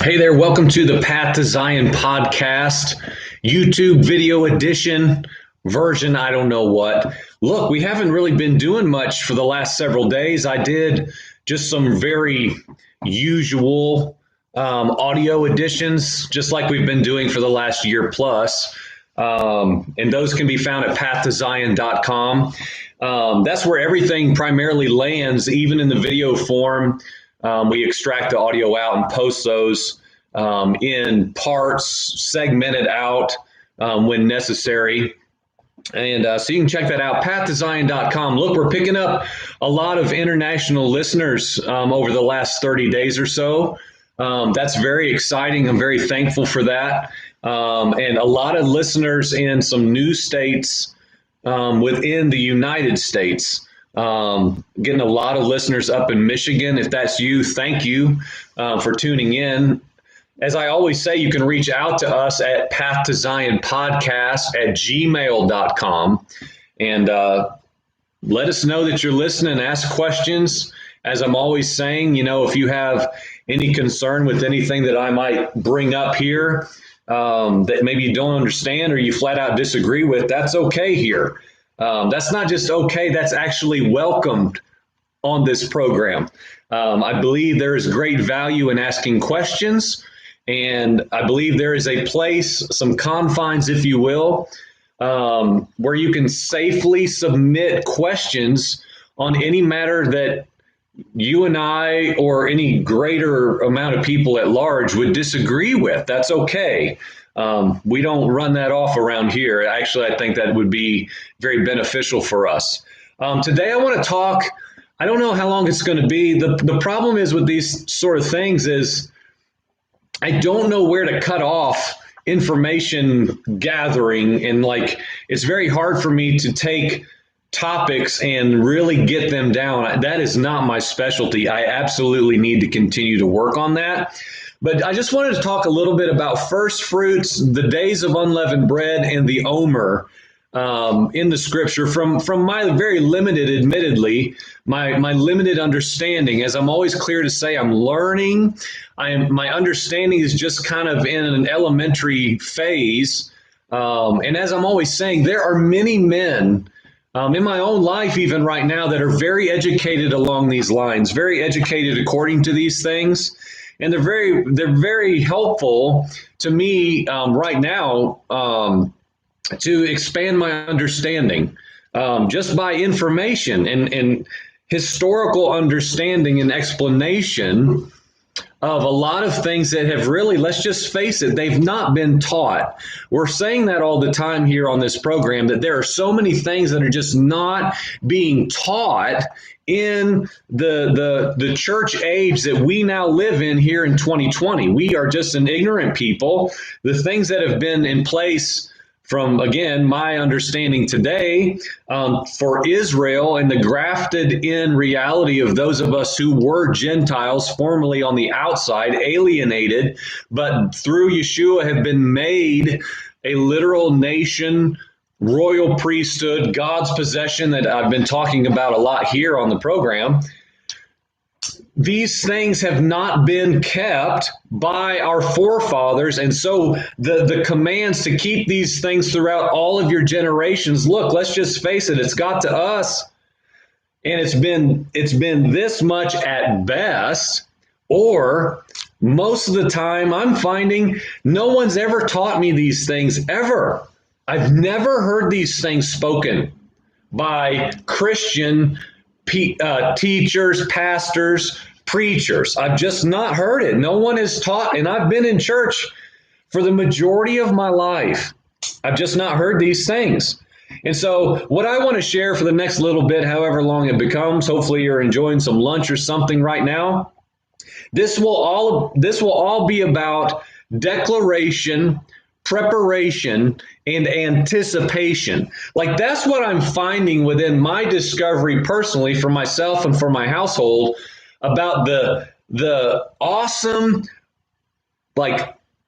Hey there, welcome to the Path to Zion podcast, YouTube video edition, version, I don't know what. Look, we haven't really been doing much for the last several days. I did just some very usual audio editions, just like we've been doing for the last year plus. And those can be found at pathtozion.com. That's where everything primarily lands, even in the video form. We extract the audio out and post those in parts, segmented out when necessary. And so you can check that out, pathtozion.com. Look, we're picking up a lot of international listeners over the last 30 days or so. That's very exciting. I'm very thankful for that. And a lot of listeners in some new states within the United States. Getting a lot of listeners up in Michigan. If that's you, thank you for tuning in. As I always say, you can reach out to us at pathtozionpodcast@gmail.com and let us know that you're listening. Ask questions. As I'm always saying, if you have any concern with anything that I might bring up here that maybe you don't understand or you flat out disagree with, that's okay here. That's not just okay, that's actually welcomed on this program. I believe there is great value in asking questions, and I believe there is a place, some confines, if you will, where you can safely submit questions on any matter that you and I or any greater amount of people at large would disagree with. That's okay. We don't run that off around here. Actually, I think that would be very beneficial for us. Today, I want to talk, I don't know how long it's going to be. The problem is with these sort of things is I don't know where to cut off information gathering. And it's very hard for me to take topics and really get them down. That is not my specialty. I absolutely need to continue to work on that. But I just wanted to talk a little bit about first fruits, the days of unleavened bread, and the Omer in the scripture from my very limited, admittedly, my limited understanding. As I'm always clear to say, I'm learning. My understanding is just kind of in an elementary phase. And as I'm always saying, there are many men in my own life, even right now, that are very educated along these lines, very educated according to these things. And they're very helpful to me right now to expand my understanding just by information and historical understanding and explanation of a lot of things that have really, let's just face it, they've not been taught. We're saying that all the time here on this program, that there are so many things that are just not being taught in the church age that we now live in here in 2020. We are just an ignorant people. The things that have been in place from, again, my understanding today for Israel and the grafted in reality of those of us who were Gentiles, formerly on the outside, alienated, but through Yeshua have been made a literal nation, royal priesthood, God's possession that I've been talking about a lot here on the program. These things have not been kept by our forefathers. And so the commands to keep these things throughout all of your generations, look, let's just face it, it's got to us. And it's been this much at best, or most of the time I'm finding no one's ever taught me these things ever. I've never heard these things spoken by Christian teachers, pastors, preachers. I've just not heard it. No one has taught, and I've been in church for the majority of my life. I've just not heard these things. And so what I want to share for the next little bit, however long it becomes, hopefully you're enjoying some lunch or something right now. This will all be about declaration, preparation, and anticipation. That's what I'm finding within my discovery personally for myself and for my household about the awesome,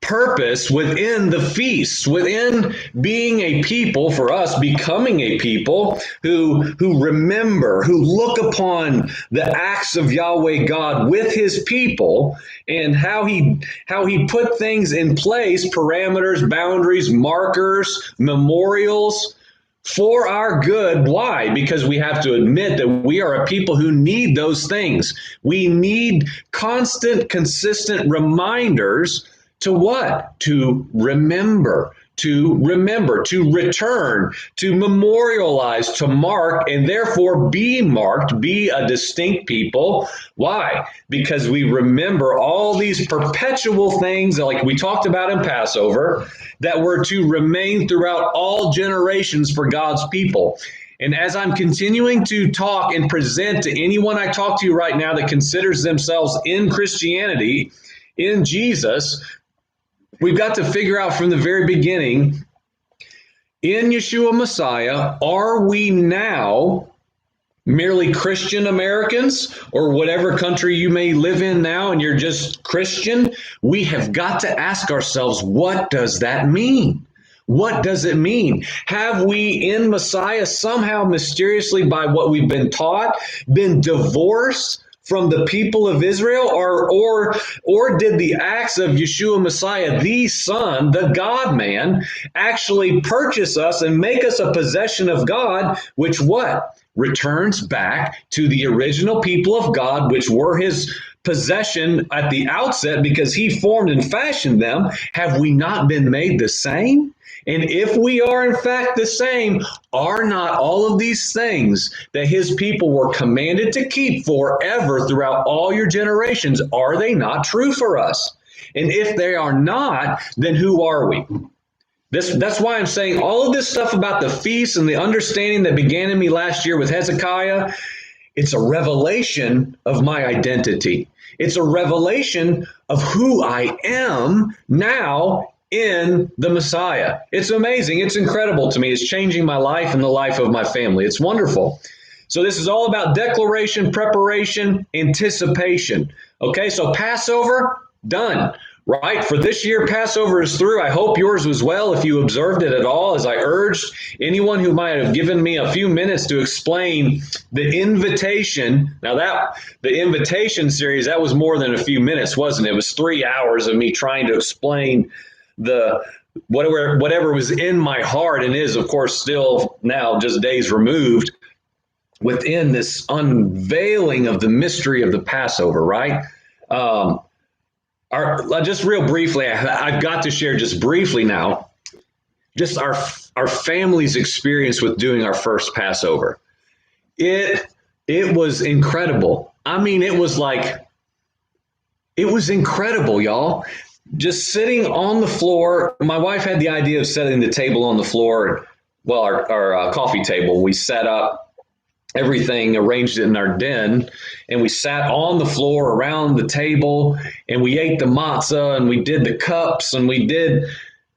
purpose within the feast, within being a people, for us becoming a people who remember, who look upon the acts of Yahweh God with his people, and how he put things in place, parameters, boundaries, markers, memorials for our good. Why? Because we have to admit that we are a people who need those things. We need constant, consistent reminders to what? To remember, to return, to memorialize, to mark, and therefore be marked, be a distinct people. Why? Because we remember all these perpetual things, like we talked about in Passover, that were to remain throughout all generations for God's people. And as I'm continuing to talk and present to anyone I talk to right now that considers themselves in Christianity, in Jesus, we've got to figure out from the very beginning, in Yeshua Messiah, are we now merely Christian Americans, or whatever country you may live in now and you're just Christian? We have got to ask ourselves, what does that mean? What does it mean? Have we in Messiah somehow mysteriously, by what we've been taught, been divorced from the people of Israel, or did the acts of Yeshua Messiah, the Son, the God-man, actually purchase us and make us a possession of God, which what? Returns back to the original people of God, which were his possession at the outset because he formed and fashioned them. Have we not been made the same? And if we are in fact the same, are not all of these things that his people were commanded to keep forever throughout all your generations, are they not true for us? And if they are not, then who are we? That's why I'm saying all of this stuff about the feast and the understanding that began in me last year with Hezekiah, it's a revelation of my identity. It's a revelation of who I am now in the Messiah. It's amazing. It's incredible to me. It's changing my life and the life of my family. It's wonderful. So this is all about declaration, preparation, anticipation. Okay, so Passover, done. Right? For this year, Passover is through. I hope yours was well if you observed it at all, as I urged anyone who might have given me a few minutes to explain the invitation. Now the invitation series, that was more than a few minutes, wasn't it? It was 3 hours of me trying to explain the whatever was in my heart, and is, of course, still now just days removed, within this unveiling of the mystery of the Passover, right? Just real briefly, I've got to share just briefly now, just our family's experience with doing our first Passover. It was incredible. I mean, it was incredible, y'all. Just sitting on the floor. My wife had the idea of setting the table on the floor. Well, our coffee table. We set up everything, arranged it in our den, and we sat on the floor around the table, and we ate the matzah, and we did the cups, and we did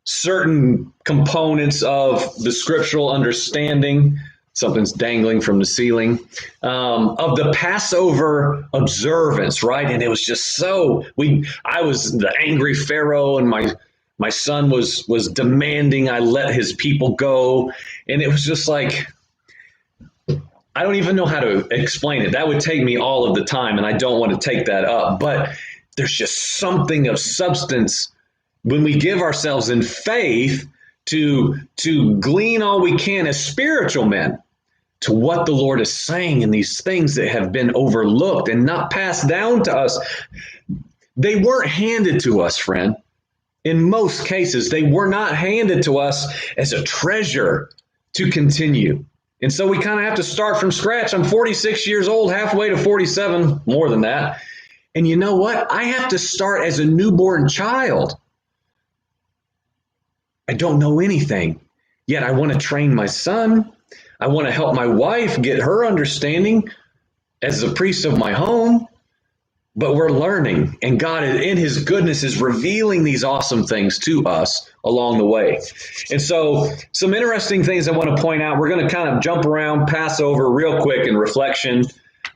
certain components of the scriptural understanding. Something's dangling from the ceiling, of the Passover observance, right? And it was just I was the angry Pharaoh, and my son was demanding I let his people go. And it was just like, I don't even know how to explain it. That would take me all of the time, and I don't want to take that up. But there's just something of substance when we give ourselves in faith to glean all we can as spiritual men to what the Lord is saying in these things that have been overlooked and not passed down to us. They weren't handed to us, friend. In most cases, they were not handed to us as a treasure to continue. And so we kind of have to start from scratch. I'm 46 years old, halfway to 47, more than that. And you know what? I have to start as a newborn child. I don't know anything, yet I want to train my son. I want to help my wife get her understanding as the priest of my home. But we're learning, and God in his goodness is revealing these awesome things to us along the way. And so some interesting things I want to point out. We're going to kind of jump around Passover real quick in reflection.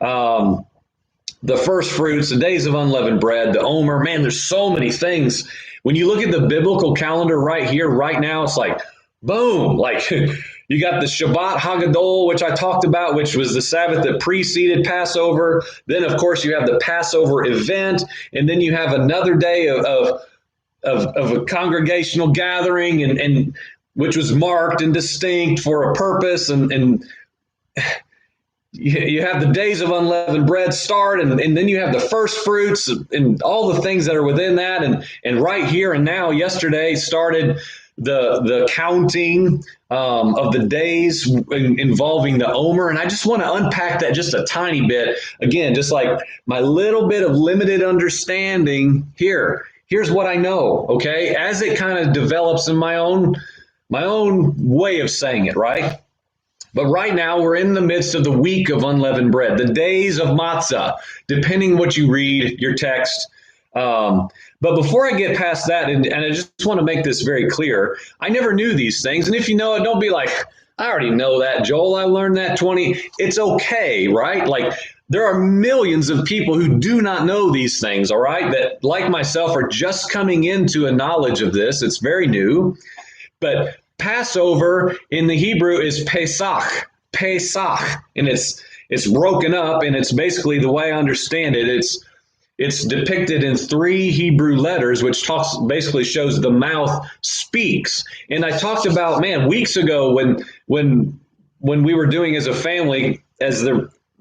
The first fruits, the days of unleavened bread, the Omer. Man, there's so many things When you look at the biblical calendar right here, right now, it's like, boom, like you got the Shabbat Haggadol, which I talked about, which was the Sabbath that preceded Passover. Then, of course, you have the Passover event, and then you have another day of a congregational gathering, and which was marked and distinct for a purpose, and you have the days of unleavened bread start, and then you have the first fruits and all the things that are within that, and right here and now, yesterday started the counting of the days involving the Omer. And I just want to unpack that just a tiny bit. Again, just like my little bit of limited understanding here. Here's what I know, okay? As it kind of develops in my own way of saying it, right? But right now, we're in the midst of the week of unleavened bread, the days of matzah, depending what you read, your text. But before I get past that, and I just want to make this very clear, I never knew these things. And if you know it, don't be like, I already know that, Joel. I learned that 20. It's okay, right? Like, there are millions of people who do not know these things, all right, that, like myself, are just coming into a knowledge of this. It's very new. But Passover in the Hebrew is Pesach, and it's broken up, and it's basically, the way I understand it, it's depicted in 3 Hebrew letters, which basically shows the mouth speaks. And I talked about, weeks ago when we were doing as a family,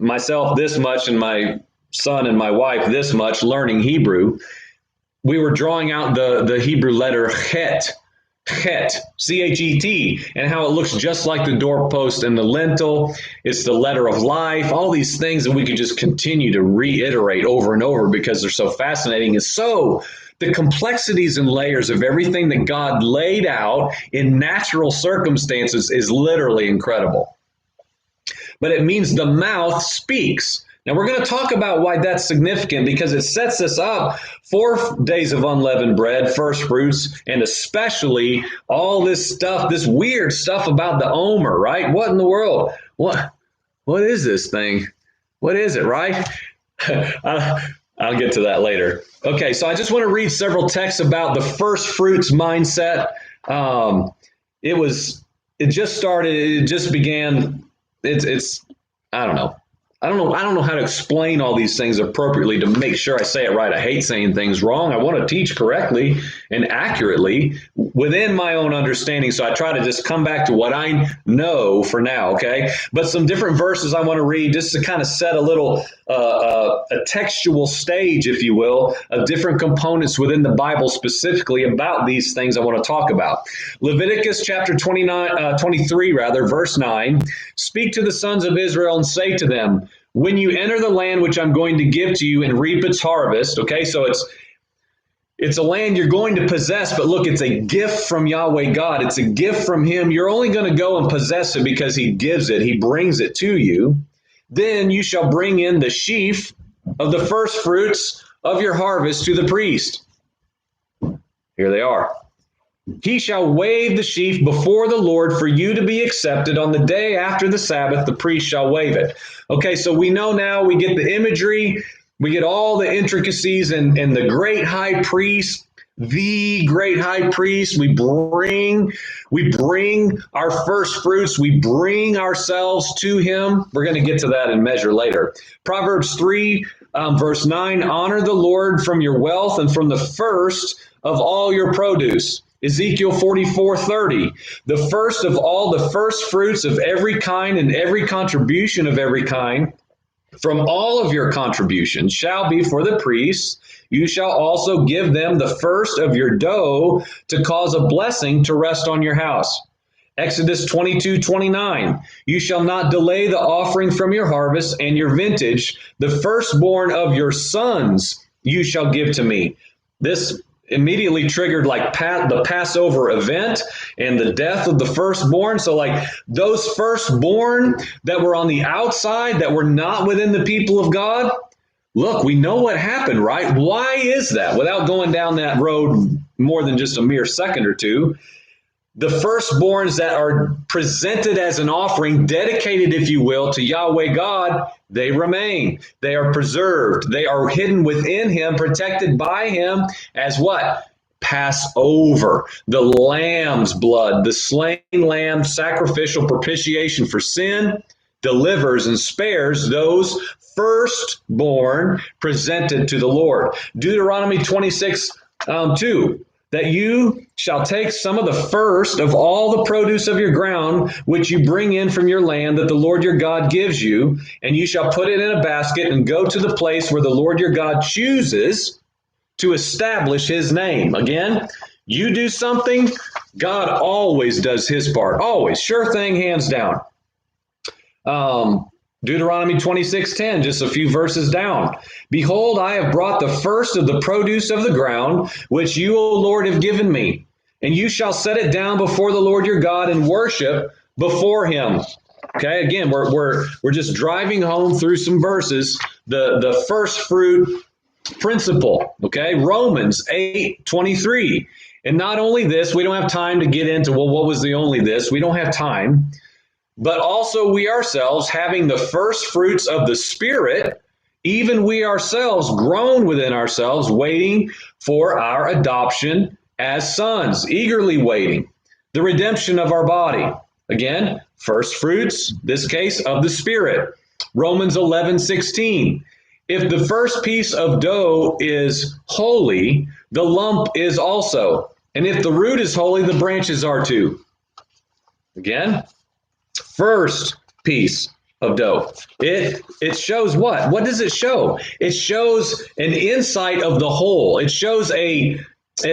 myself this much and my son and my wife this much learning Hebrew, we were drawing out the Hebrew letter chet, C-H-E-T, and how it looks just like the doorpost and the lintel. It's the letter of life, all these things that we could just continue to reiterate over and over because they're so fascinating. And so the complexities and layers of everything that God laid out in natural circumstances is literally incredible. But it means the mouth speaks. Now, we're going to talk about why that's significant, because it sets us up for days of unleavened bread, first fruits, and especially all this stuff, this weird stuff about the Omer, right? What in the world? What is this thing? What is it, right? I'll get to that later. Okay, so I just want to read several texts about the first fruits mindset. It just began. It's I don't know. I don't know how to explain all these things appropriately to make sure I say it right. I hate saying things wrong. I want to teach correctly and accurately within my own understanding. So I try to just come back to what I know for now, okay? But some different verses I want to read just to kind of set a little a textual stage, if you will, of different components within the Bible specifically about these things I want to talk about. Leviticus chapter 23, verse 9, speak to the sons of Israel and say to them, when you enter the land which I'm going to give to you and reap its harvest, okay, so it's a land you're going to possess, but look, it's a gift from Yahweh God. It's a gift from him. You're only going to go and possess it because he gives it. He brings it to you. Then you shall bring in the sheaf of the first fruits of your harvest to the priest. Here they are. He shall wave the sheaf before the Lord for you to be accepted. On the day after the Sabbath, the priest shall wave it. Okay, so we know now, we get the imagery, we get all the intricacies, and the great high priest, we bring our first fruits, we bring ourselves to him. We're going to get to that in measure later. Proverbs 3, verse 9, honor the Lord from your wealth and from the first of all your produce. Ezekiel 44:30, the first of all the first fruits of every kind and every contribution of every kind from all of your contributions shall be for the priests. You shall also give them the first of your dough to cause a blessing to rest on your house. Exodus 22:29, you shall not delay the offering from your harvest and your vintage. The firstborn of your sons you shall give to me. This immediately triggered like the Passover event and the death of the firstborn. So like those firstborn that were on the outside, that were not within the people of God, look, we know what happened, right? Why is that? Without going down that road more than just a mere second or two, the firstborns that are presented as an offering, dedicated, if you will, to Yahweh God, they remain. They are preserved. They are hidden within him, protected by him as what? Passover, the lamb's blood, the slain lamb, sacrificial propitiation for sin, delivers and spares those firstborn presented to the Lord. Deuteronomy 26, 2. That you shall take some of the first of all the produce of your ground, which you bring in from your land that the Lord your God gives you, and you shall put it in a basket and go to the place where the Lord your God chooses to establish his name. Again, you do something, God always does his part. Always. Sure thing, hands down. Deuteronomy 26:10, just a few verses down. Behold, I have brought the first of the produce of the ground, which you, O Lord, have given me. And you shall set it down before the Lord your God and worship before him. Okay, again, we're just driving home through some verses, the first fruit principle. Okay, Romans 8:23. And not only this, we don't have time to get into, well, what was the only this? We don't have time. But also we ourselves, having the first fruits of the Spirit, even we ourselves groan within ourselves, waiting for our adoption as sons, eagerly waiting, the redemption of our body. Again, first fruits, this case, of the Spirit. Romans 11:16. If the first piece of dough is holy, the lump is also. And if the root is holy, the branches are too. Again, first piece of dough. It shows what? What does it show? It shows an insight of the whole. It shows it's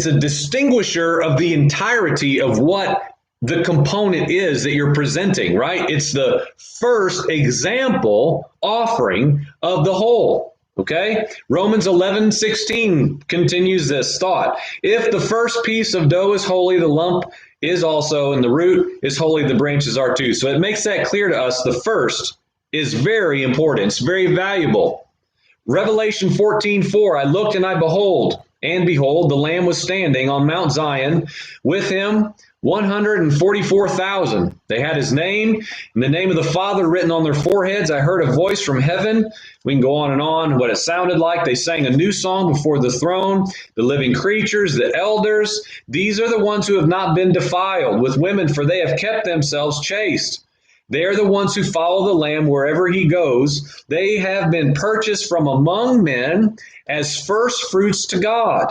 a distinguisher of the entirety of what the component is that you're presenting, right? It's the first example offering of the whole. Okay? Romans 11:16 continues this thought. If the first piece of dough is holy, the lump is also, and the root is holy, the branches are too. So it makes that clear to us. The first is very important. It's very valuable. Revelation 14:4, I looked and behold, the Lamb was standing on Mount Zion, with him 144,000. They had his name and the name of the Father written on their foreheads. I heard a voice from heaven. We can go on and on what it sounded like. They sang a new song before the throne, the living creatures, the elders. These are the ones who have not been defiled with women, for they have kept themselves chaste. They are the ones who follow the Lamb wherever he goes. They have been purchased from among men as first fruits to God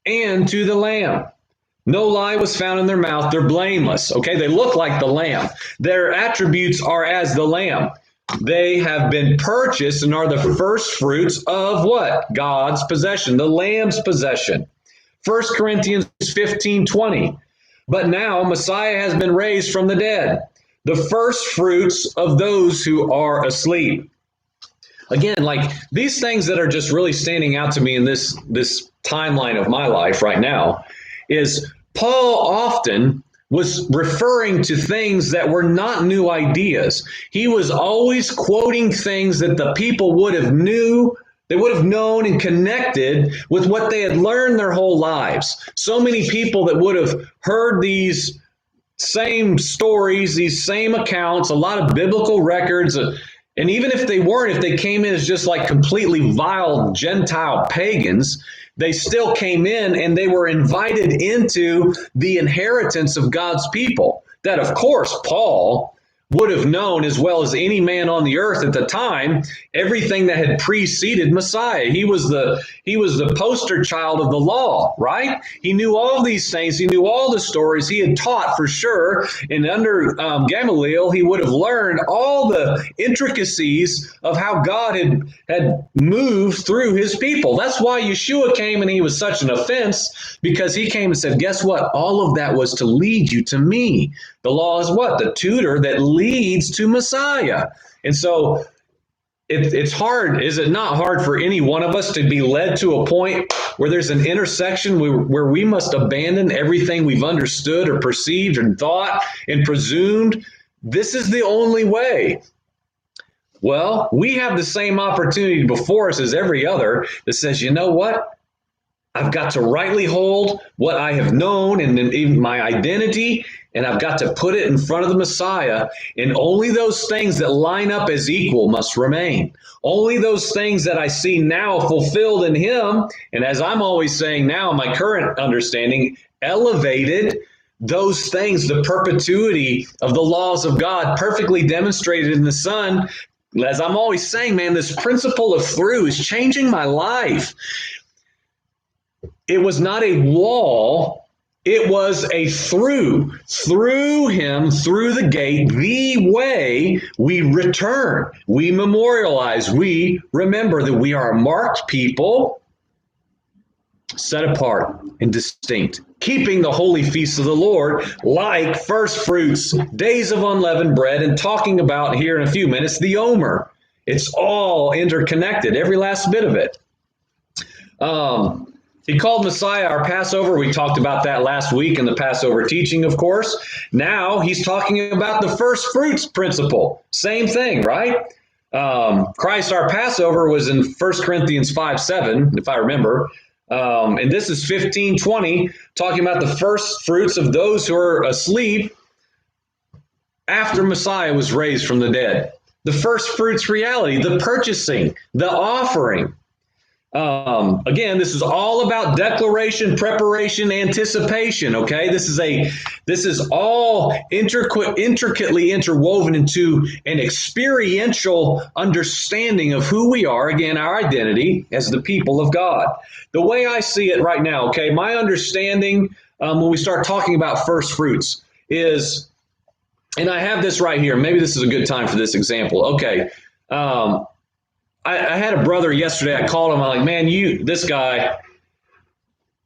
and to the Lamb. No lie was found in their mouth. They're blameless. Okay, they look like the Lamb. Their attributes are as the Lamb. They have been purchased and are the first fruits of what? God's possession, the Lamb's possession. 1 Corinthians 15:20. But now Messiah has been raised from the dead, the first fruits of those who are asleep. Again, like these things that are just really standing out to me in this timeline of my life right now is Paul often was referring to things that were not new ideas. He was always quoting things that the people would have known and connected with what they had learned their whole lives. So many people that would have heard these same stories, these same accounts, a lot of biblical records, and even if they came in as just like completely vile Gentile pagans, they still came in and they were invited into the inheritance of God's people. That, of course, Paul would have known as well as any man on the earth at the time, everything that had preceded Messiah. He was the poster child of the law, right? He knew all these things. He knew all the stories. He had taught for sure. And under Gamaliel, he would have learned all the intricacies of how God had moved through his people. That's why Yeshua came and he was such an offense, because he came and said, guess what? All of that was to lead you to me. The law is what? The tutor that leads to Messiah. And so it's hard. Is it not hard for any one of us to be led to a point where there's an intersection where we must abandon everything we've understood or perceived and thought and presumed? This is the only way. Well, we have the same opportunity before us as every other that says, you know what? I've got to rightly hold what I have known and even my identity, and I've got to put it in front of the Messiah. And only those things that line up as equal must remain. Only those things that I see now fulfilled in him, and as I'm always saying now, my current understanding, elevated, those things, the perpetuity of the laws of God, perfectly demonstrated in the Son. As I'm always saying, man, this principle of through is changing my life. It was not a wall, it was a through. Through him, through the gate, the way we return. We memorialize, we remember that we are a marked people, set apart and distinct, keeping the holy feasts of the Lord like first fruits, days of unleavened bread, and talking about here in a few minutes the Omer. It's all interconnected, every last bit of it. He called Messiah our Passover. We talked about that last week in the Passover teaching, of course. Now he's talking about the first fruits principle. Same thing, right? Christ our Passover was in 1 Corinthians 5:7, if I remember. And this is 15:20, talking about the first fruits of those who are asleep after Messiah was raised from the dead. The first fruits reality, the purchasing, the offering. Again, this is all about declaration, preparation, anticipation. Okay, this is all intricately interwoven into an experiential understanding of who we are. Again, our identity as the people of God. The way I see it right now, okay, my understanding when we start talking about first fruits is, and I have this right here. Maybe this is a good time for this example. Okay. I had a brother yesterday. I called him. I'm like, man, this guy,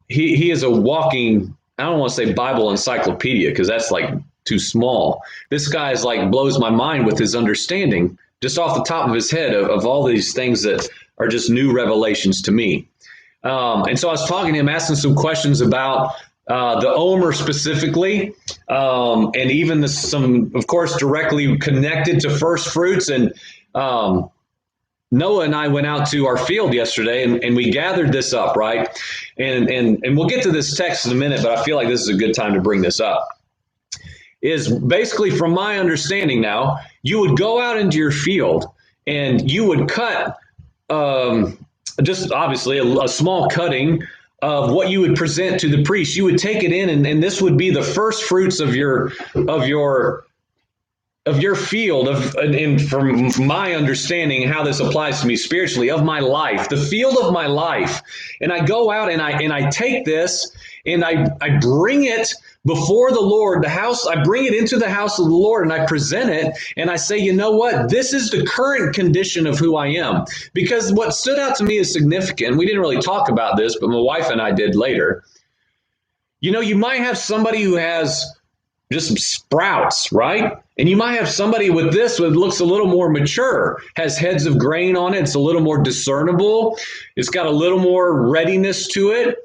he is a walking, I don't want to say Bible encyclopedia because that's like too small. This guy is like blows my mind with his understanding just off the top of his head of all these things that are just new revelations to me. And so I was talking to him, asking some questions about the Omer specifically, and even some, of course, directly connected to first fruits. And Noah and I went out to our field yesterday and we gathered this up, right? And we'll get to this text in a minute, but I feel like this is a good time to bring this up. Is basically, from my understanding now, you would go out into your field and you would cut just obviously a small cutting of what you would present to the priest. You would take it in and this would be the first fruits of your field, and from my understanding, how this applies to me spiritually, of my life, the field of my life. And I go out and I take this and I bring it before the Lord, the house. I bring it into the house of the Lord and I present it and I say, you know what? This is the current condition of who I am. Because what stood out to me is significant. We didn't really talk about this, but my wife and I did later. You know, you might have somebody who has just some sprouts, right? And you might have somebody with this that looks a little more mature, has heads of grain on it. It's a little more discernible. It's got a little more readiness to it.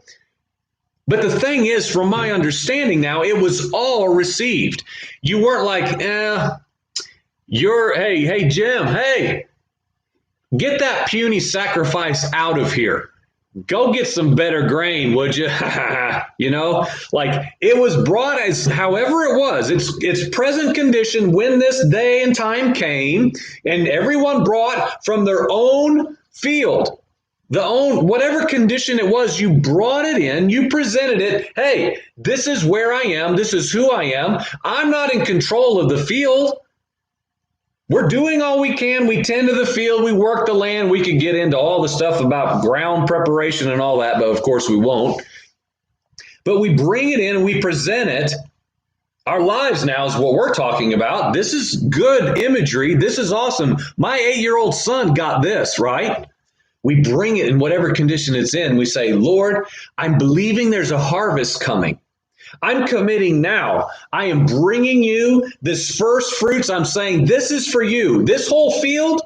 But the thing is, from my understanding now, it was all received. You weren't like, hey, Jim, hey, get that puny sacrifice out of here. Go get some better grain, would you? You know, like it was brought as however it was. It's present condition when this day and time came, and everyone brought from their own field, whatever condition it was, you brought it in, you presented it. Hey, this is where I am. This is who I am. I'm not in control of the field. We're doing all we can. We tend to the field. We work the land. We could get into all the stuff about ground preparation and all that, but of course we won't. But we bring it in and we present it. Our lives now is what we're talking about. This is good imagery. This is awesome. My 8-year-old son got this, right? We bring it in whatever condition it's in. We say, Lord, I'm believing there's a harvest coming. I'm committing now. I am bringing you this first fruits. I'm saying this is for you. This whole field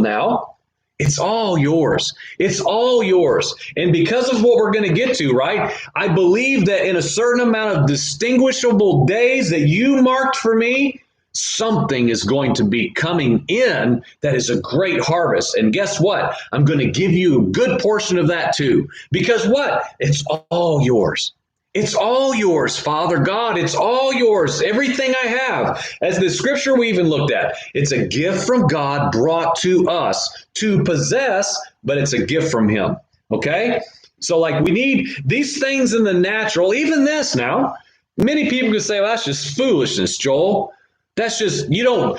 now, it's all yours. It's all yours. And because of what we're going to get to, right, I believe that in a certain amount of distinguishable days that you marked for me, something is going to be coming in that is a great harvest. And guess what? I'm going to give you a good portion of that too. Because what? It's all yours. It's all yours, Father God. It's all yours. Everything I have. As the scripture we even looked at, it's a gift from God brought to us to possess, but it's a gift from Him. Okay? So like we need these things in the natural, even this now. Many people could say, well, that's just foolishness, Joel. That's just, you don't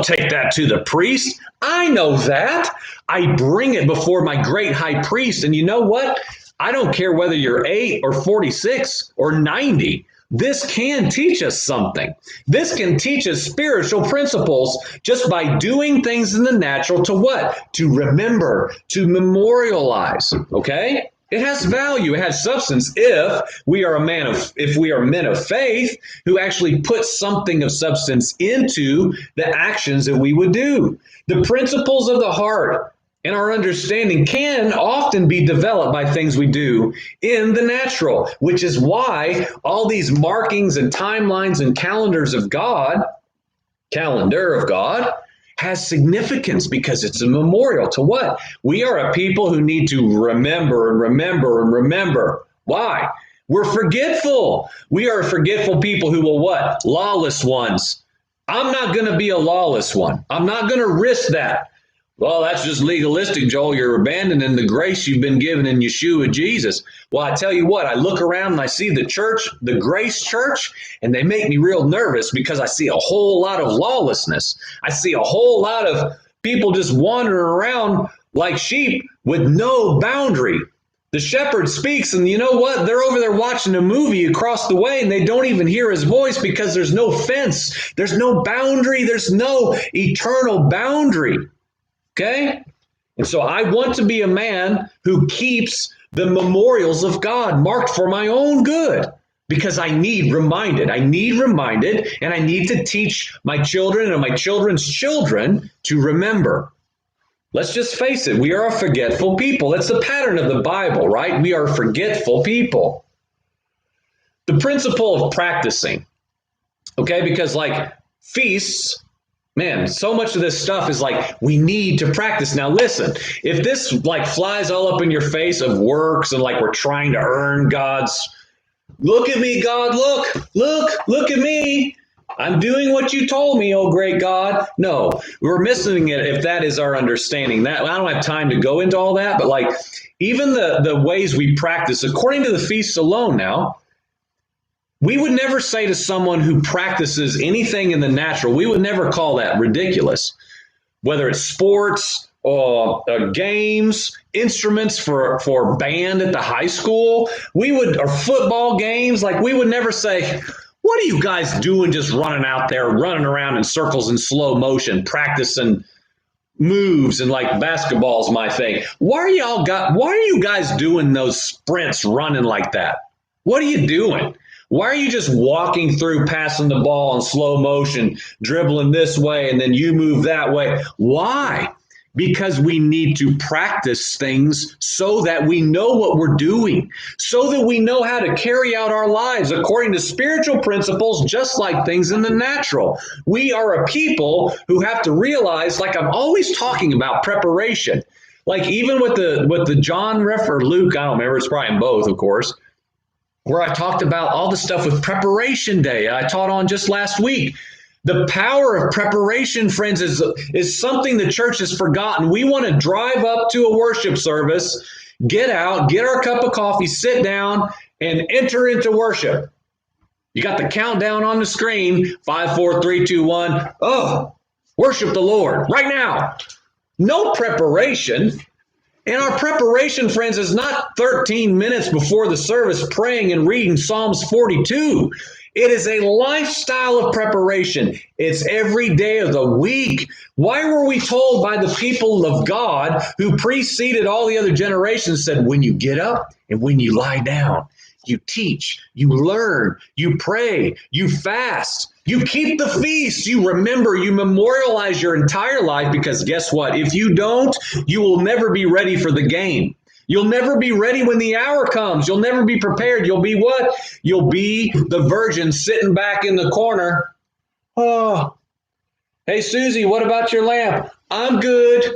take that to the priest. I know that. I bring it before my great high priest. And you know what? I don't care whether you're 8 or 46 or 90. This can teach us something. This can teach us spiritual principles just by doing things in the natural to what? To remember, to memorialize, okay? It has value. It has substance if we are men of faith who actually put something of substance into the actions that we would do. The principles of the heart and our understanding can often be developed by things we do in the natural, which is why all these markings and timelines and calendar of God, has significance because it's a memorial to what? We are a people who need to remember and remember and remember. Why? We're forgetful. We are forgetful people who will what? Lawless ones. I'm not going to be a lawless one. I'm not going to risk that. Well, that's just legalistic, Joel. You're abandoning the grace you've been given in Yeshua Jesus. Well, I tell you what, I look around and I see the church, the Grace Church, and they make me real nervous because I see a whole lot of lawlessness. I see a whole lot of people just wandering around like sheep with no boundary. The shepherd speaks, and you know what? They're over there watching a movie across the way, and they don't even hear his voice because there's no fence. There's no boundary. There's no eternal boundary. Okay? And so I want to be a man who keeps the memorials of God marked for my own good because I need reminded. I need reminded, and I need to teach my children and my children's children to remember. Let's just face it. We are a forgetful people. That's the pattern of the Bible, right? We are forgetful people. The principle of practicing, okay? Because like feasts, man, so much of this stuff is like, we need to practice. Now, listen, if this like flies all up in your face of works and like we're trying to earn God's, look at me, God, look at me. I'm doing what you told me, oh great God. No, we're missing it if that is our understanding. That I don't have time to go into all that, but like even the ways we practice, according to the feasts alone now, we would never say to someone who practices anything in the natural, we would never call that ridiculous. Whether it's sports or games, instruments for band at the high school, or football games, like we would never say, what are you guys doing just running out there, running around in circles in slow motion, practicing moves and like basketball's my thing. Why are you guys doing those sprints running like that? What are you doing? Why are you just walking through, passing the ball in slow motion, dribbling this way, and then you move that way? Why? Because we need to practice things so that we know what we're doing, so that we know how to carry out our lives according to spiritual principles, just like things in the natural. We are a people who have to realize, like I'm always talking about preparation, like even with the John or Luke, I don't remember, it's probably in both, of course, where I talked about all the stuff with preparation day I taught on just last week. The power of preparation, friends, is something the church has forgotten. We want to drive up to a worship service, get out, get our cup of coffee, sit down, and enter into worship. You got the countdown on the screen, 5, 4, 3, 2, 1. Oh, worship the Lord right now. No preparation. And our preparation, friends, is not 13 minutes before the service praying and reading Psalms 42. It is a lifestyle of preparation. It's every day of the week. Why were we told by the people of God who preceded all the other generations said, when you get up and when you lie down, you teach, you learn, you pray, you fast, you keep the feast, you remember, you memorialize your entire life, because guess what? If you don't, you will never be ready for the game. You'll never be ready when the hour comes. You'll never be prepared. You'll be what? You'll be the virgin sitting back in the corner Oh, hey, Susie, what about your lamp? I'm good.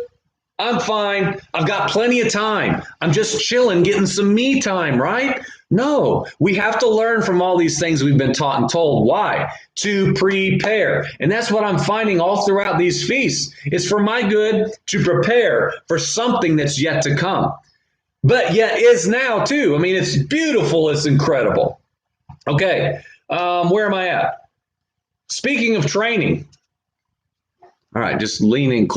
I'm fine. I've got plenty of time. I'm just chilling, getting some me time, right? No, we have to learn from all these things we've been taught and told. Why? To prepare. And that's what I'm finding all throughout these feasts. It's for my good to prepare for something that's yet to come, but yet is now too. I mean, it's beautiful. It's incredible. Okay, where am I at? Speaking of training, all right, just lean in,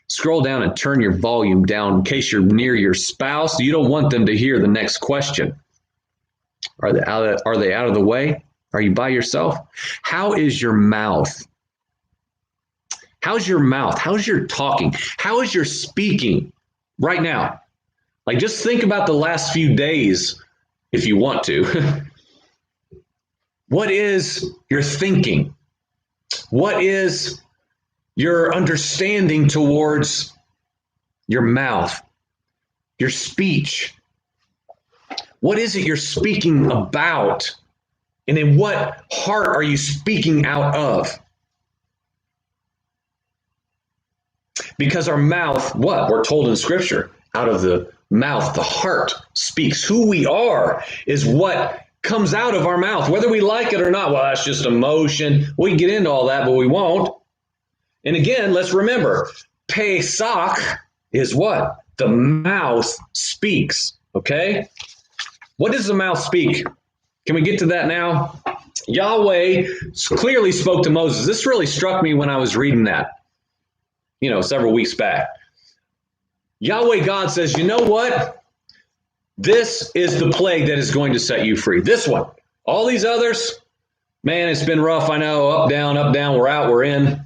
scroll down and turn your volume down in case you're near your spouse. You don't want them to hear the next question. Are they out of the way? Are you by yourself? How is your mouth? How's your mouth? How's your talking? How is your speaking right now? Like, just think about the last few days if you want to. What is your thinking? What is your understanding towards your mouth, your speech? What is it you're speaking about? And in what heart are you speaking out of? Because our mouth, what? We're told in Scripture, out of the mouth, the heart speaks. Who we are is what comes out of our mouth, whether we like it or not. Well, that's just emotion. We can get into all that, but we won't. And again, let's remember, Pesach is what? The mouth speaks, okay? What does the mouth speak? Can we get to that now? Yahweh clearly spoke to Moses. This really struck me when I was reading that, several weeks back. Yahweh God says, you know what? This is the plague that is going to set you free. This one. All these others, man, it's been rough. I know, up, down, we're out, we're in.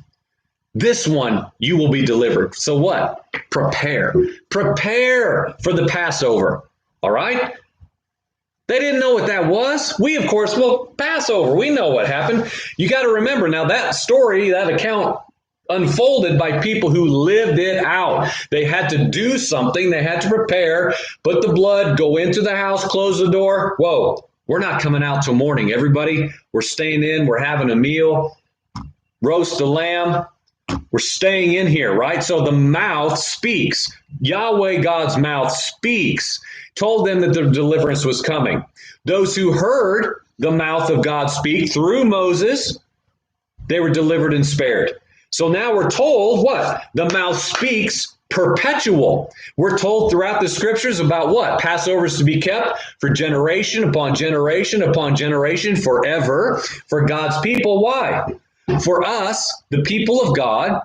This one, you will be delivered. So what? Prepare. Prepare for the Passover. All right? They didn't know what that was. We, of course, Passover. We know what happened. You got to remember now that story, that account unfolded by people who lived it out. They had to do something. They had to prepare, put the blood, go into the house, close the door. Whoa, we're not coming out till morning, everybody. We're staying in. We're having a meal. Roast the lamb. We're staying in here, right? So the mouth speaks. Yahweh God's mouth speaks. Told them that the deliverance was coming. Those who heard the mouth of God speak through Moses, they were delivered and spared. So now we're told what? The mouth speaks perpetual. We're told throughout the scriptures about what? Passover is to be kept for generation upon generation upon generation forever for God's people. Why? For us, the people of God,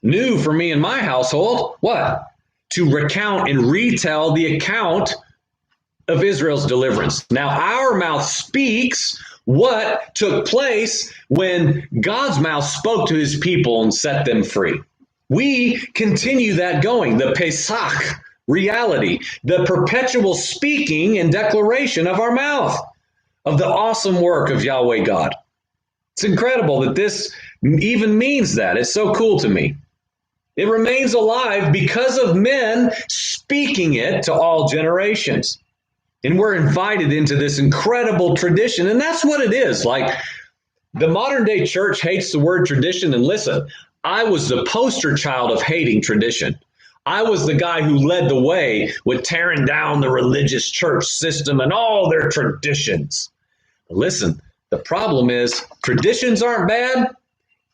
new for me and my household, what? To recount and retell the account of Israel's deliverance. Now our mouth speaks what took place when God's mouth spoke to his people and set them free. We continue that going, the Pesach reality, the perpetual speaking and declaration of our mouth, of the awesome work of Yahweh God. It's incredible that this even means that. It's so cool to me. It remains alive because of men speaking it to all generations. And we're invited into this incredible tradition. And that's what it is. Like, the modern day church hates the word tradition. And listen, I was the poster child of hating tradition. I was the guy who led the way with tearing down the religious church system and all their traditions. Listen, the problem is traditions aren't bad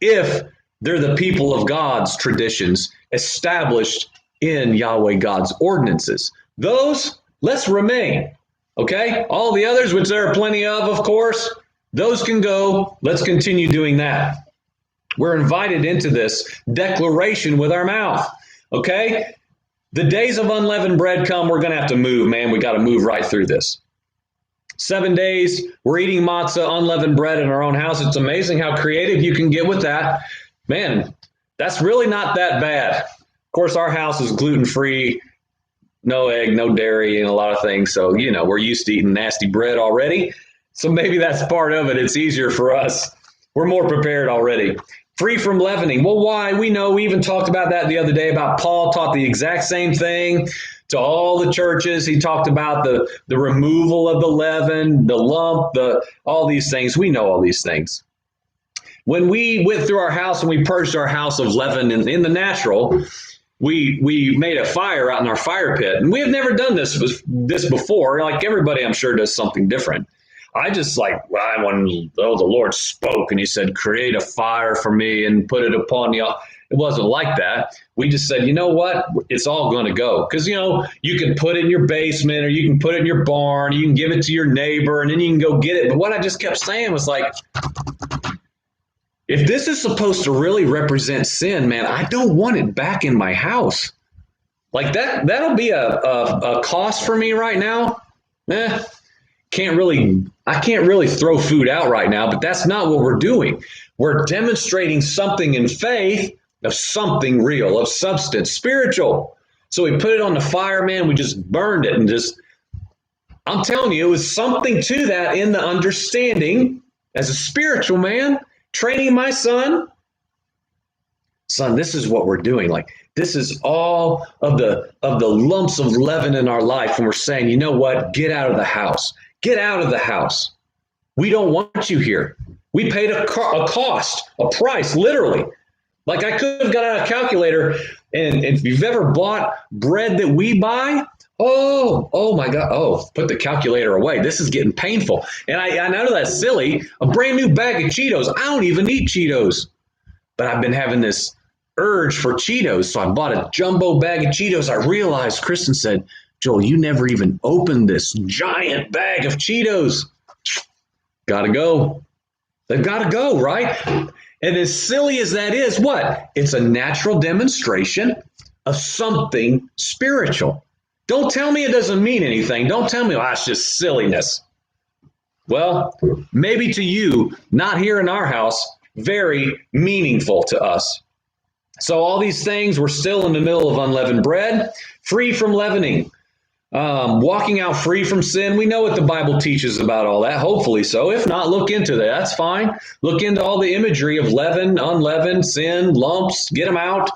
if they're the people of God's traditions established in Yahweh God's ordinances. Those, let's remain. Okay? All the others, which there are plenty of course, those can go. Let's continue doing that. We're invited into this declaration with our mouth. Okay? The days of unleavened bread come, we're going to have to move, man. We got to move right through this. 7 days, we're eating matzah, unleavened bread in our own house. It's amazing how creative you can get with that. Man, that's really not that bad. Of course, our house is gluten-free, no egg, no dairy, and a lot of things. So, we're used to eating nasty bread already. So maybe that's part of it. It's easier for us. We're more prepared already. Free from leavening. Well, why? We know. We even talked about that the other day about Paul taught the exact same thing to all the churches. He talked about the removal of the leaven, the lump, all these things. We know all these things. when we went through our house and we purged our house of leaven in the natural, we made a fire out in our fire pit. And we have never done this before. Like everybody, I'm sure, does something different. I just when the Lord spoke and he said, create a fire for me and put it upon you. It wasn't like that. We just said, you know what? It's all going to go. Because, you can put it in your basement or you can put it in your barn. You can give it to your neighbor and then you can go get it. But what I just kept saying was like, if this is supposed to really represent sin, man, I don't want it back in my house. Like that'll be a cost for me right now. I can't really throw food out right now, but that's not what we're doing. We're demonstrating something in faith of something real, of substance, spiritual. So we put it on the fire, man. We just burned it and I'm telling you, it was something to that in the understanding as a spiritual man, training my son, this is what we're doing. Like, this is all of the lumps of leaven in our life. And we're saying, you know what? Get out of the house. Get out of the house. We don't want you here. We paid a cost, a price, literally. Like I could have got out a calculator, and if you've ever bought bread that we buy, oh my God, put the calculator away. This is getting painful. And I know that's silly. A brand new bag of Cheetos. I don't even eat Cheetos, but I've been having this urge for Cheetos. So I bought a jumbo bag of Cheetos. I realized Kristen said, Joel, you never even opened this giant bag of Cheetos. Gotta go. They've got to go, right? And as silly as that is, what? It's a natural demonstration of something spiritual. Don't tell me it doesn't mean anything. Don't tell me, it's just silliness. Well, maybe to you, not here in our house, very meaningful to us. So all these things, we're still in the middle of unleavened bread, free from leavening. Walking out free from sin. We know what the Bible teaches about all that. Hopefully so. If not, look into that. That's fine. Look into all the imagery of leaven, unleavened, sin, lumps. Get them out.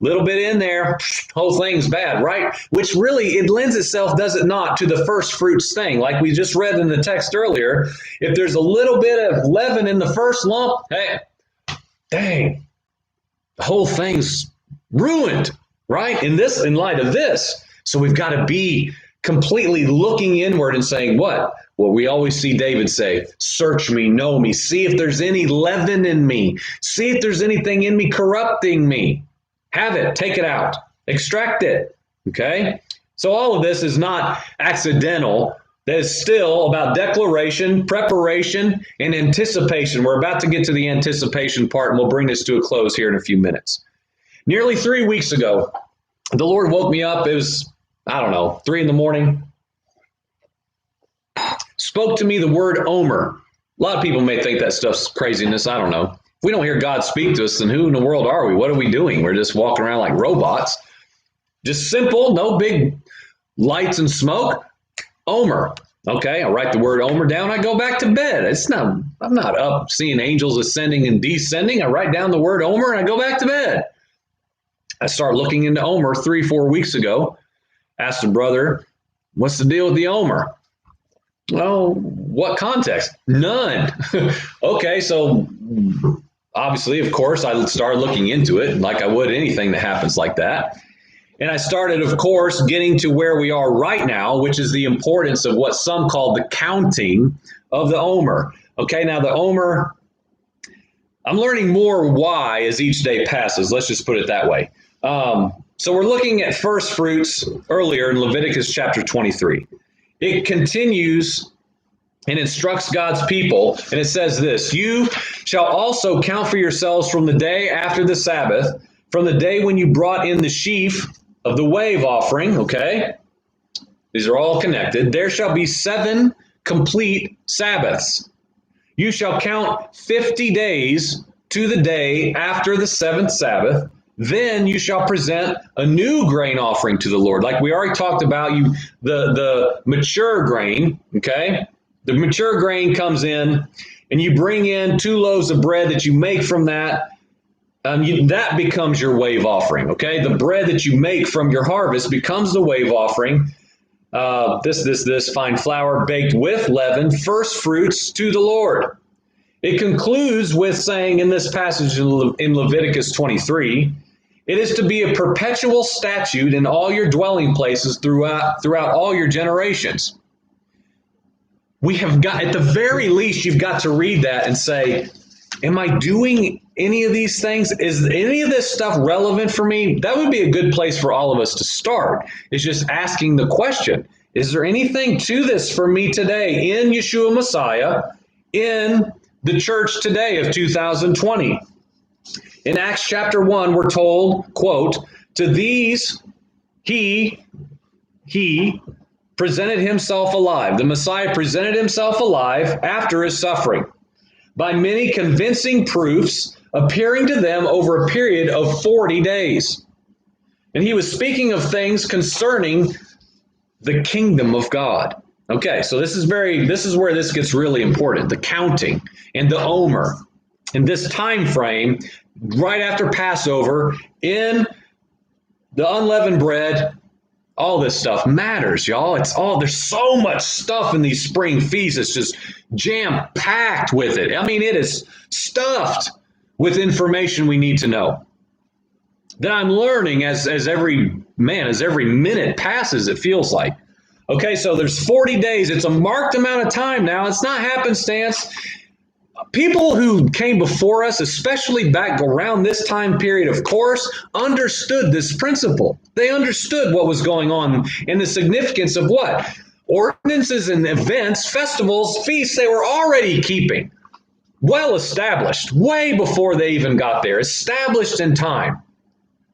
Little bit in there. Whole thing's bad, right? Which really, it lends itself, does it not, to the first fruits thing. Like we just read in the text earlier. If there's a little bit of leaven in the first lump, hey, dang, the whole thing's ruined, right? In light of this. So we've got to be completely looking inward and saying what? Well, we always see David say, search me, know me, see if there's any leaven in me, see if there's anything in me corrupting me. Have it, take it out, extract it, okay? So all of this is not accidental. That is still about declaration, preparation, and anticipation. We're about to get to the anticipation part, and we'll bring this to a close here in a few minutes. Nearly 3 weeks ago, the Lord woke me up. It was 3 a.m. Spoke to me the word Omer. A lot of people may think that stuff's craziness. I don't know. If we don't hear God speak to us, then who in the world are we? What are we doing? We're just walking around like robots. Just simple, no big lights and smoke. Omer. Okay, I write the word Omer down. I go back to bed. I'm not up seeing angels ascending and descending. I write down the word Omer and I go back to bed. I start looking into Omer 3-4 weeks ago. Asked a brother, what's the deal with the Omer? Well, what context? None. Okay, so obviously, of course, I started looking into it like I would anything that happens like that. And I started, of course, getting to where we are right now, which is the importance of what some call the counting of the Omer. Okay, now the Omer, I'm learning more why as each day passes. Let's just put it that way. So we're looking at first fruits earlier in Leviticus chapter 23. It continues and instructs God's people, and it says this, you shall also count for yourselves from the day after the Sabbath, from the day when you brought in the sheaf of the wave offering, okay? These are all connected. There shall be 7 complete Sabbaths. You shall count 50 days to the day after the 7th Sabbath. Then you shall present a new grain offering to the Lord. Like we already talked about, the mature grain, okay? The mature grain comes in, and you bring in 2 loaves of bread that you make from that. That becomes your wave offering, okay? The bread that you make from your harvest becomes the wave offering. This fine flour baked with leaven, first fruits to the Lord. It concludes with saying in this passage in Leviticus 23, it is to be a perpetual statute in all your dwelling places throughout all your generations. We have got, at the very least, you've got to read that and say, am I doing any of these things? Is any of this stuff relevant for me? That would be a good place for all of us to start. It's just asking the question, is there anything to this for me today in Yeshua Messiah, in the church today of 2020? In Acts chapter 1, we're told, quote, to these he presented himself alive. The Messiah presented himself alive after his suffering by many convincing proofs, appearing to them over a period of 40 days. And he was speaking of things concerning the kingdom of God. Okay, so this is where this gets really important, the counting and the Omer. In this time frame, right after Passover, in the unleavened bread, all this stuff matters, y'all. There's so much stuff in these spring feasts. It's just jam-packed with it. I mean, it is stuffed with information we need to know. That I'm learning as every minute passes, it feels like. Okay, so there's 40 days. It's a marked amount of time now. It's not happenstance. People who came before us, especially back around this time period, of course, understood this principle. They understood what was going on and the significance of what? Ordinances and events, festivals, feasts they were already keeping. Well established, way before they even got there, established in time.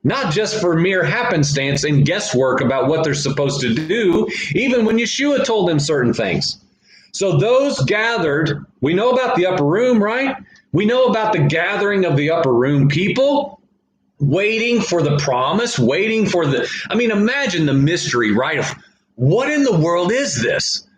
Not just for mere happenstance and guesswork about what they're supposed to do, even when Yeshua told them certain things. So those gathered, we know about the upper room, right? We know about the gathering of the upper room people, waiting for the promise, imagine the mystery, right? Of what in the world is this?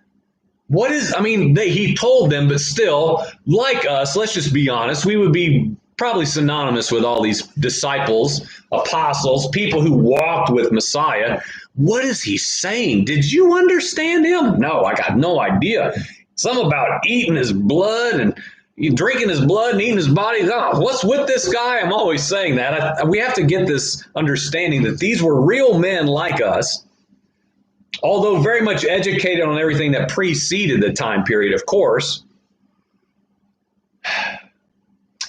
He told them, but still, like us, let's just be honest, we would be probably synonymous with all these disciples, apostles, people who walked with Messiah. What is he saying? Did you understand him? No, I got no idea. Something about eating his blood and drinking his blood and eating his body. Oh, what's with this guy? I'm always saying that. We have to get this understanding that these were real men like us, although very much educated on everything that preceded the time period, of course.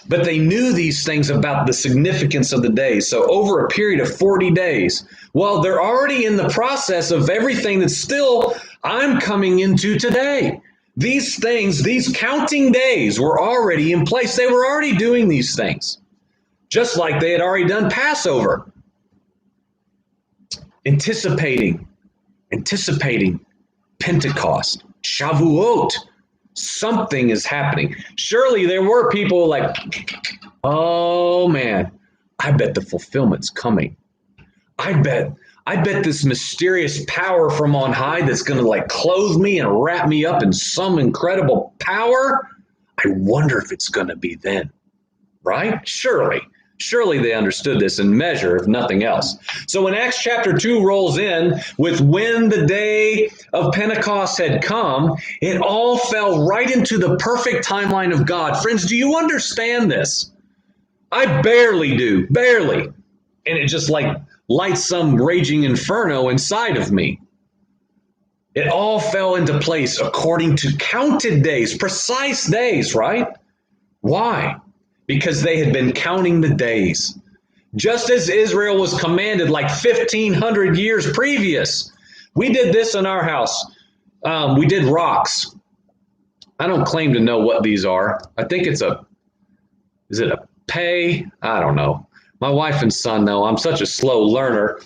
But they knew these things about the significance of the days. So over a period of 40 days, well, they're already in the process of everything that still I'm coming into today. These things, these counting days were already in place. They were already doing these things, just like they had already done Passover. Anticipating Pentecost, Shavuot. Something is happening. Surely there were people like, oh man, I bet the fulfillment's coming. I bet this mysterious power from on high that's going to like clothe me and wrap me up in some incredible power. I wonder if it's going to be then, right? Surely they understood this in measure, if nothing else. So when Acts chapter 2 rolls in with when the day of Pentecost had come, it all fell right into the perfect timeline of God. Friends, do you understand this? I barely do, barely. And it just like lights some raging inferno inside of me. It all fell into place according to counted days, precise days, right? Why? Because they had been counting the days. Just as Israel was commanded like 1,500 years previous. We did this in our house. We did rocks. I don't claim to know what these are. I think is it a pay? I don't know. My wife and son know. I'm such a slow learner.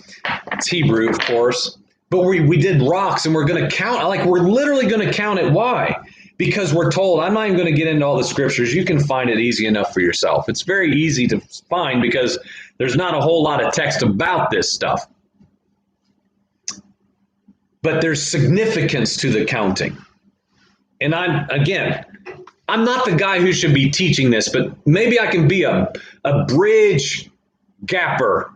It's Hebrew, of course. But we did rocks and we're going to count. We're literally going to count it. Why? Because we're told, I'm not even going to get into all the scriptures. You can find it easy enough for yourself. It's very easy to find because there's not a whole lot of text about this stuff. But there's significance to the counting. And I'm not the guy who should be teaching this, but maybe I can be a bridge gapper.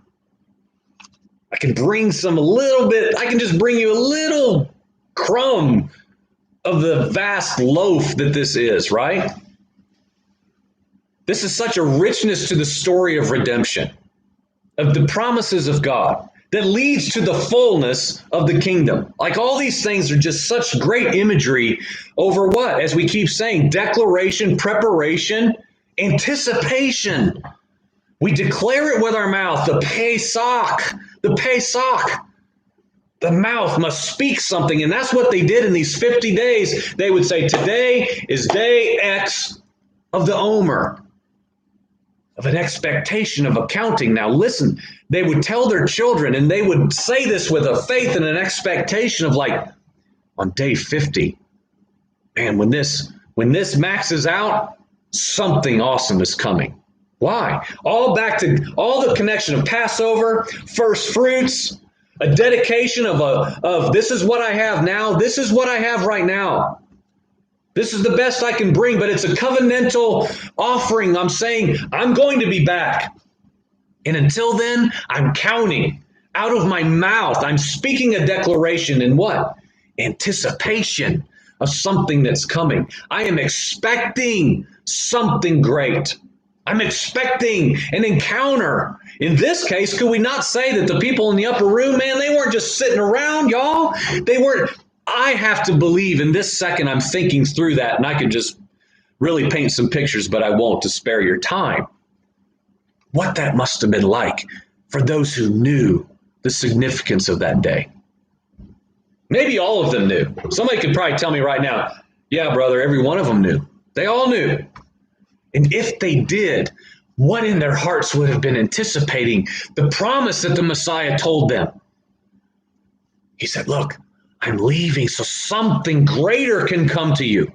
I can bring I can just bring you a little crumb of the vast loaf that this is, right? This is such a richness to the story of redemption, of the promises of God that leads to the fullness of the kingdom. Like all these things are just such great imagery over what? As we keep saying, declaration, preparation, anticipation. We declare it with our mouth, the Pesach, the Pesach. The mouth must speak something. And that's what they did in these 50 days. They would say, today is day X of the Omer, of an expectation of accounting. Now listen, they would tell their children, and they would say this with a faith and an expectation of like, on day 50, man, when this maxes out, something awesome is coming. Why? All back to all the connection of Passover, first fruits, a dedication of this is what I have now. This is what I have right now. This is the best I can bring, but it's a covenantal offering. I'm saying I'm going to be back. And until then, I'm counting out of my mouth. I'm speaking a declaration in what? Anticipation of something that's coming. I am expecting something great. I'm expecting an encounter. In this case, could we not say that the people in the upper room, man, they weren't just sitting around, y'all. They weren't. I have to believe in this second I'm thinking through that, and I could just really paint some pictures, but I won't to spare your time. What that must have been like for those who knew the significance of that day. Maybe all of them knew. Somebody could probably tell me right now, yeah, brother, every one of them knew. They all knew. And if they did, what in their hearts would have been anticipating the promise that the Messiah told them? He said, look, I'm leaving so something greater can come to you.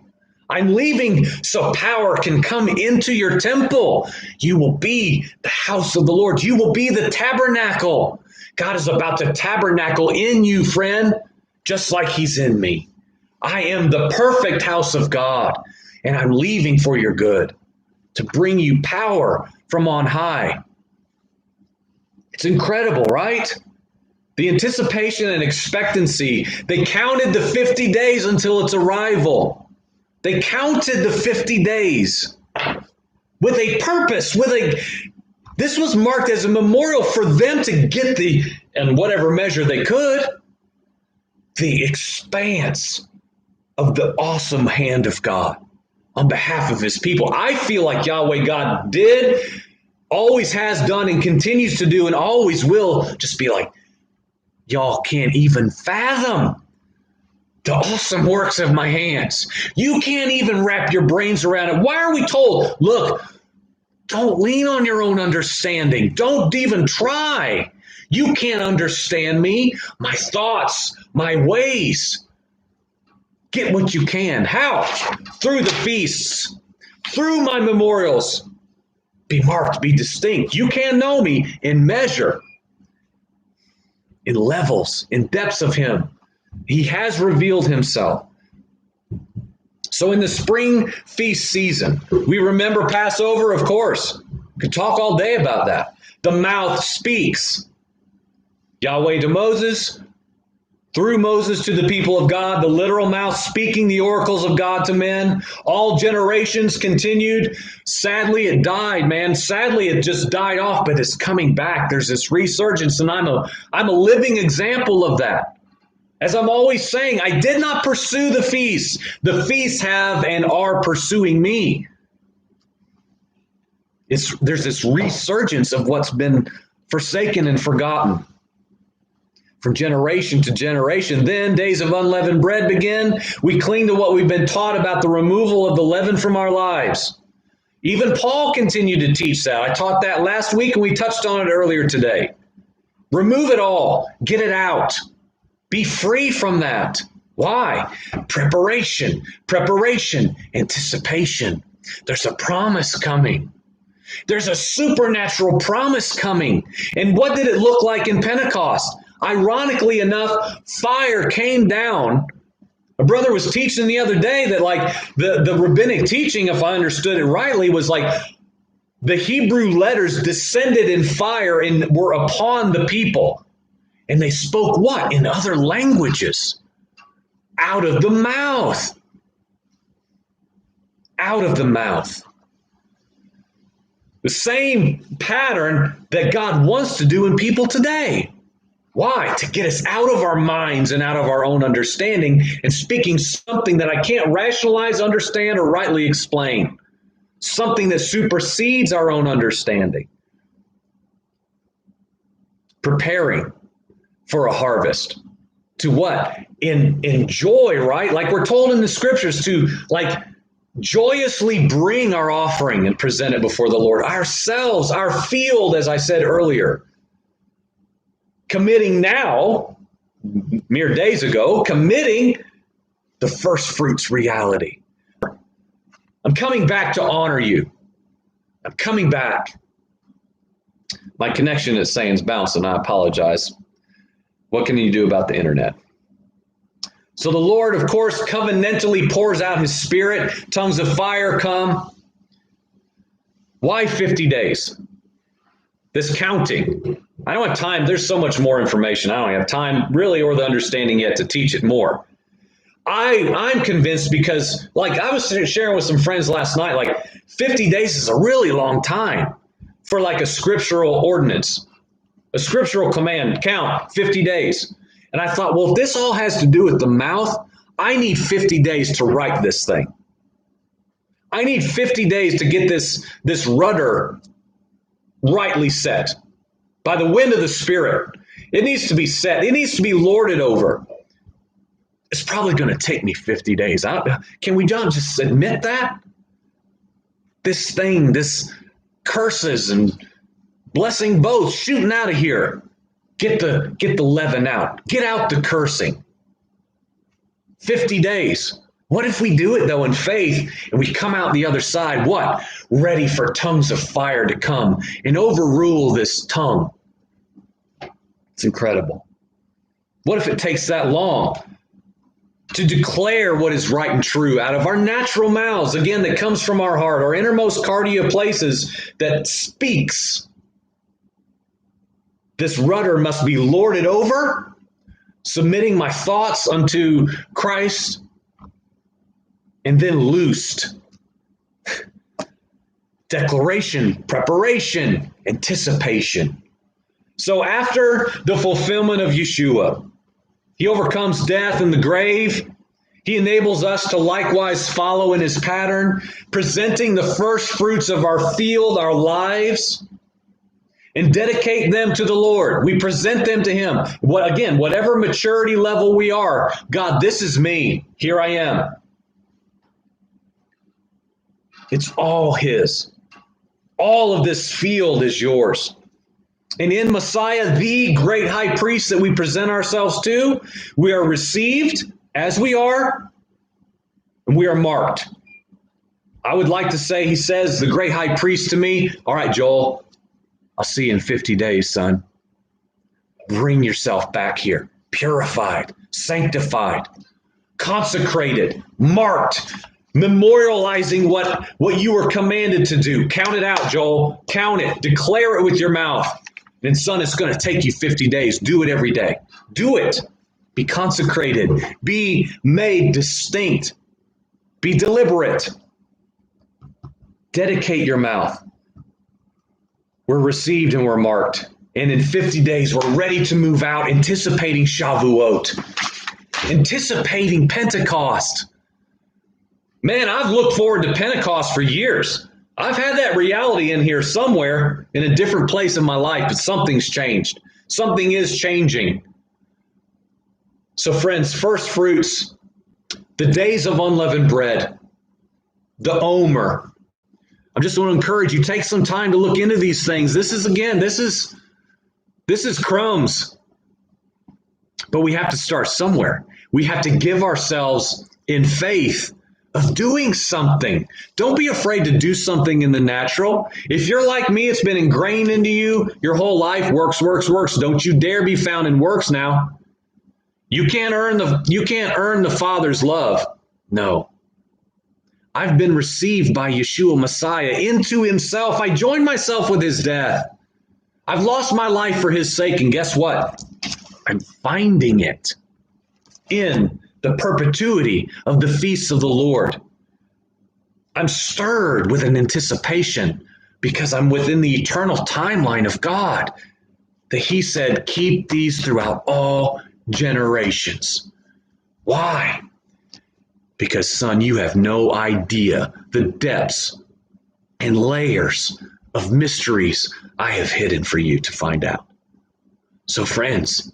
I'm leaving so power can come into your temple. You will be the house of the Lord. You will be the tabernacle. God is about to tabernacle in you, friend, just like he's in me. I am the perfect house of God, and I'm leaving for your good, to bring you power from on high. It's incredible, right? The anticipation and expectancy. They counted the 50 days until its arrival. They counted the 50 days with a purpose, this was marked as a memorial for them to get in whatever measure they could, the expanse of the awesome hand of God on behalf of his people. I feel like Yahweh God did, always has done, and continues to do, and always will just be like, y'all can't even fathom the awesome works of my hands. You can't even wrap your brains around it. Why are we told, look, don't lean on your own understanding. Don't even try. You can't understand me, my thoughts, my ways. Get what you can. How? Through the feasts, through my memorials. Be marked, be distinct. You can know me in measure, in levels, in depths of him. He has revealed himself. So in the spring feast season, we remember Passover, of course. Could talk all day about that. The mouth speaks. Yahweh to Moses, through Moses to the people of God, the literal mouth speaking the oracles of God to men. All generations continued. Sadly, it died, man. Sadly, it just died off, but it's coming back. There's this resurgence, and I'm a living example of that. As I'm always saying, I did not pursue the feasts. The feasts have and are pursuing me. There's this resurgence of what's been forsaken and forgotten from generation to generation. Then days of unleavened bread begin. We cling to what we've been taught about the removal of the leaven from our lives. Even Paul continued to teach that. I taught that last week, and we touched on it earlier today. Remove it all. Get it out. Be free from that. Why? Preparation, anticipation. There's a promise coming. There's a supernatural promise coming. And what did it look like in Pentecost? Ironically enough, fire came down. A brother was teaching the other day that like the rabbinic teaching, if I understood it rightly, was like the Hebrew letters descended in fire and were upon the people. And they spoke what? In other languages. Out of the mouth. Out of the mouth. The same pattern that God wants to do in people today. Why? To get us out of our minds and out of our own understanding and speaking something that I can't rationalize, understand, or rightly explain. Something that supersedes our own understanding. Preparing for a harvest. To what? Enjoy, right? Like we're told in the scriptures to joyously bring our offering and present it before the Lord. Ourselves, our field, as I said earlier. Committing now, mere days ago, committing the first fruits reality. I'm coming back to honor you. I'm coming back. My connection is saying it's bouncing. I apologize. What can you do about the internet? So the Lord, of course, covenantally pours out his spirit. Tongues of fire come. Why 50 days? This counting. I don't have time. There's so much more information. I don't have time really or the understanding yet to teach it more. I'm convinced because I was sharing with some friends last night, 50 days is a really long time for a scriptural ordinance, a scriptural command, count 50 days. And I thought, well, if this all has to do with the mouth, I need 50 days to write this thing. I need 50 days to get this rudder rightly set by the wind of the Spirit. It needs to be set. It needs to be lorded over. It's probably going to take me 50 days. Can we just admit that? This thing, this curses and blessing both, shooting out of here. Get the leaven out. Get out the cursing. 50 days. What if we do it, though, in faith, and we come out the other side, what? Ready for tongues of fire to come and overrule this tongue. It's incredible. What if it takes that long to declare what is right and true out of our natural mouths, again, that comes from our heart, our innermost cardia places that speaks. This rudder must be lorded over, submitting my thoughts unto Christ, and then loosed. Declaration, preparation, anticipation. So after the fulfillment of Yeshua, he overcomes death and the grave. He enables us to likewise follow in his pattern, presenting the first fruits of our field, our lives, and dedicate them to the Lord. We present them to him. Whatever maturity level we are, God, this is me. Here I am. It's all his. All of this field is yours. And in Messiah, the great high priest that we present ourselves to, we are received as we are, and we are marked. I would like to say, he says, the great high priest to me, all right, Joel, I'll see you in 50 days, son. Bring yourself back here, purified, sanctified, consecrated, marked, memorializing what you were commanded to do. Count it out, Joel. Count it. Declare it with your mouth. And son, it's going to take you 50 days. Do it every day. Do it. Be consecrated. Be made distinct. Be deliberate. Dedicate your mouth. We're received and we're marked. And in 50 days, we're ready to move out, anticipating Shavuot, anticipating Pentecost. Man, I've looked forward to Pentecost for years. I've had that reality in here somewhere in a different place in my life, but something's changed. Something is changing. So friends, first fruits, the days of unleavened bread, the Omer. I just want to encourage you, take some time to look into these things. This is crumbs. But we have to start somewhere. We have to give ourselves in faith of doing something. Don't be afraid to do something in the natural. If you're like me, it's been ingrained into you your whole life, works. Don't you dare be found in works now. You can't earn the Father's love. No. I've been received by Yeshua Messiah into himself. I joined myself with his death. I've lost my life for his sake, and guess what? I'm finding it in the perpetuity of the feasts of the Lord. I'm stirred with an anticipation because I'm within the eternal timeline of God, that he said, keep these throughout all generations. Why? Because, son, you have no idea the depths and layers of mysteries I have hidden for you to find out. So, friends,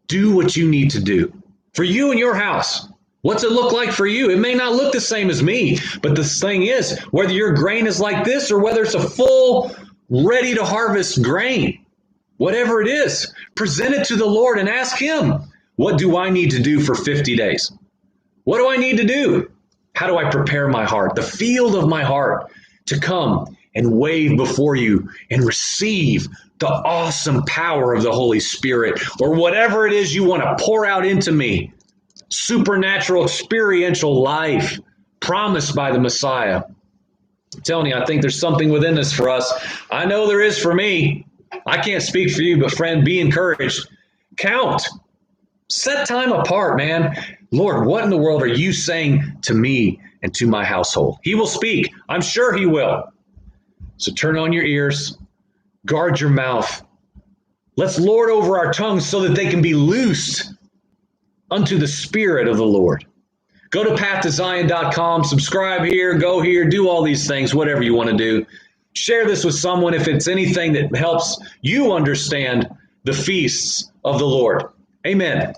do what you need to do for you and your house. What's it look like for you? It may not look the same as me, but the thing is, whether your grain is like this or whether it's a full, ready to harvest grain, whatever it is, present it to the Lord and ask him, what do I need to do for 50 days? What do I need to do? How do I prepare my heart, the field of my heart, to come and wave before you and receive the awesome power of the Holy Spirit, or whatever it is you want to pour out into me? Supernatural, experiential life promised by the Messiah. I'm telling you, I think there's something within this for us. I know there is for me. I can't speak for you, but friend, be encouraged. Count. Set time apart, man. Lord, what in the world are you saying to me and to my household? He will speak. I'm sure he will. So turn on your ears. Guard your mouth. Let's lord over our tongues so that they can be loosed unto the Spirit of the Lord. Go to pathtozion.com, subscribe here, go here, do all these things, whatever you want to do. Share this with someone if it's anything that helps you understand the feasts of the Lord. Amen.